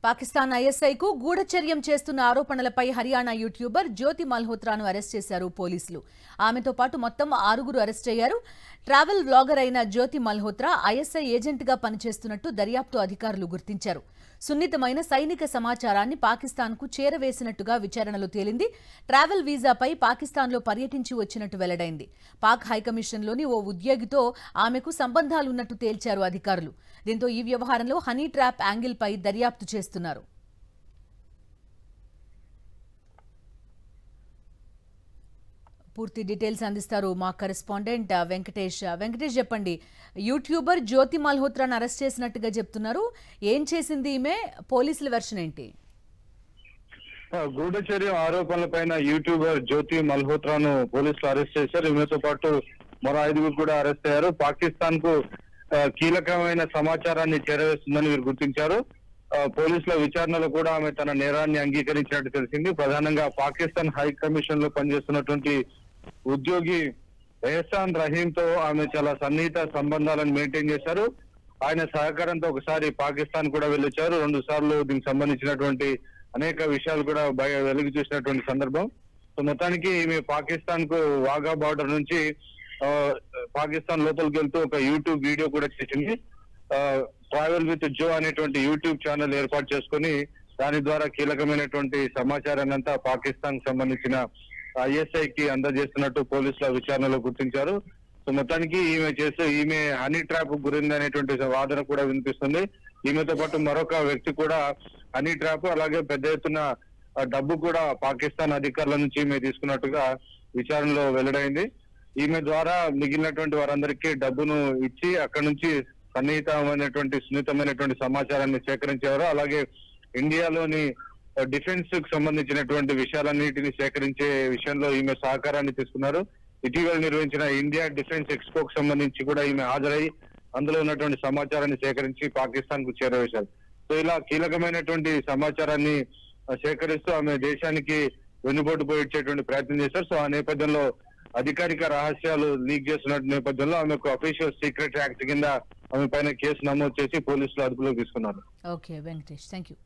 పాకిస్తాన్ ఐఎస్ఐకు గూఢచర్యం చేస్తున్న ఆరోపణలపై హర్యానా యూట్యూబర్ జ్యోతి మల్హోత్రాను అరెస్ట్ చేశారు పోలీసులు. ఆమెతో పాటు మొత్తం 6 అరెస్ట్ అయ్యారు. ట్రావెల్ వ్లాగర్ అయిన జ్యోతి మల్హోత్రా ఐఎస్ఐ ఏజెంట్గా పనిచేస్తున్నట్టు దర్యాప్తు అధికారులు గుర్తించారు. సున్నితమైన సైనిక సమాచారాన్ని పాకిస్తాన్కు చేరవేసినట్టుగా విచారణలో తేలింది. ట్రావెల్ వీసాపై పాకిస్తాన్లో పర్యటించి వచ్చినట్టు వెల్లడైంది. పాక్ హైకమిషన్లోని ఓ ఉద్యోగితో ఆమెకు సంబంధాలున్నట్టు తేల్చారు అధికారులు. దీంతో ఈ వ్యవహారంలో హనీ ట్రాప్ యాంగిల్పై దర్యాప్తు చేస్తున్నారు. పూర్తి డీటెయిల్స్ అందిస్తారు మా కరెస్పాండెంట్ వెంకటేష్. వెంకటేష్, చెప్పండి, యూట్యూబర్ జ్యోతి మల్హోత్రాను అరెస్ట్ చేసినట్టుగా చెప్తున్నారు. ఏం చేసింది ఈమె? పోలీసుల వెర్షన్ ఏంటి? గూఢచర్యం ఆరోపణలపైన యూట్యూబర్ జ్యోతి మల్హోత్రాను పోలీసులు అరెస్ట్ చేశారు. ఈమెతో పాటు మరో 5 కూడా అరెస్ట్ అయ్యారు. పాకిస్తాన్ కు కీలకమైన సమాచారాన్ని చేరవేస్తుందని వీరు గుర్తించారు. పోలీసుల విచారణలో కూడా ఆమె తన నేరాన్ని అంగీకరించినట్టు తెలిసింది. ప్రధానంగా పాకిస్తాన్ హై కమిషన్ లో పనిచేస్తున్నటువంటి ఉద్యోగి ఎహసాన్ రహీం తో ఆమె చాలా సన్నిహిత సంబంధాలను మెయింటైన్ చేశారు. ఆయన సహకారంతో ఒకసారి పాకిస్తాన్ కూడా వెళ్ళొచ్చారు. 2 సార్లు దీనికి సంబంధించినటువంటి అనేక విషయాలు కూడా వెలుగు చూసినటువంటి సందర్భం. సో మొత్తానికి ఈమె పాకిస్తాన్ కు వాఘా బార్డర్ నుంచి పాకిస్తాన్ లోపలికి వెళ్తూ ఒక యూట్యూబ్ వీడియో కూడా చేసింది. ట్రావెల్ విత్ జో అనేటువంటి యూట్యూబ్ ఛానల్ ఏర్పాటు చేసుకుని దాని ద్వారా కీలకమైనటువంటి సమాచారాన్ని అంతా పాకిస్తాన్ కు సంబంధించిన ఐఎస్ఐ కి అందజేస్తున్నట్టు పోలీసుల విచారణలో గుర్తించారు. సో మొత్తానికి ఈమె హనీ ట్రాప్ గురింది అనేటువంటి వాదన కూడా వినిపిస్తుంది. ఈమెతో పాటు మరొక వ్యక్తి కూడా హనీ ట్రాప్, అలాగే పెద్ద ఎత్తున డబ్బు కూడా పాకిస్తాన్ అధికారుల నుంచి ఈమె తీసుకున్నట్టుగా విచారణలో వెల్లడైంది. ఈమె ద్వారా మిగిలినటువంటి వారందరికీ డబ్బును ఇచ్చి అక్కడి నుంచి సున్నితమైనటువంటి సమాచారాన్ని సేకరించేవారు. అలాగే ఇండియాలోని డిఫెన్స్ కు సంబంధించినటువంటి విషయాలన్నిటిని సేకరించే విషయంలో ఈమె సహకారాన్ని తీసుకున్నారు. ఇటీవల నిర్వహించిన ఇండియా డిఫెన్స్ ఎక్స్పోకు సంబంధించి కూడా ఈమె హాజరై అందులో ఉన్నటువంటి సమాచారాన్ని సేకరించి పాకిస్తాన్ కు చేరవేశారు. సో ఇలా కీలకమైనటువంటి సమాచారాన్ని సేకరిస్తూ ఆమె దేశానికి వెన్నుపోటు పోయించేటువంటి ప్రయత్నం చేశారు. సో ఆ నేపథ్యంలో అధికారిక రహస్యాలు లీక్ చేస్తున్న నేపథ్యంలో ఆమెకు అఫీషియల్ సీక్రెట్ యాక్ట్ కింద ఆమె పైన కేసు నమోదు చేసి పోలీసులు అదుపులోకి తీసుకున్నారు. Okay Venkatesh, thank you.